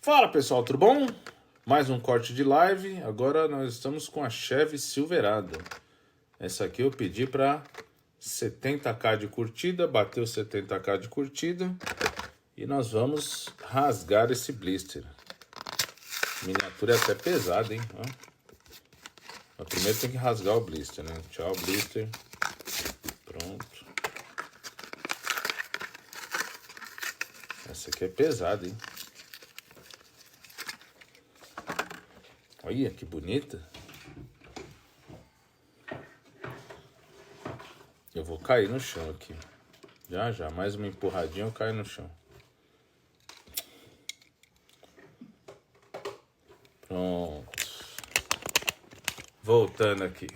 Fala pessoal, tudo bom? Mais um corte de live. Agora nós estamos com a Chevy Silverado. Essa aqui eu pedi para 70k de curtida, bateu 70k de curtida. E nós vamos rasgar esse blister. A miniatura é até pesada, hein? Mas primeiro tem que rasgar o blister, né? Tchau, blister. Pronto. Essa aqui é pesada, hein? Olha que bonita. Eu vou cair no chão aqui. Já, mais uma empurradinha eu caio no chão. Pronto. Voltando aqui.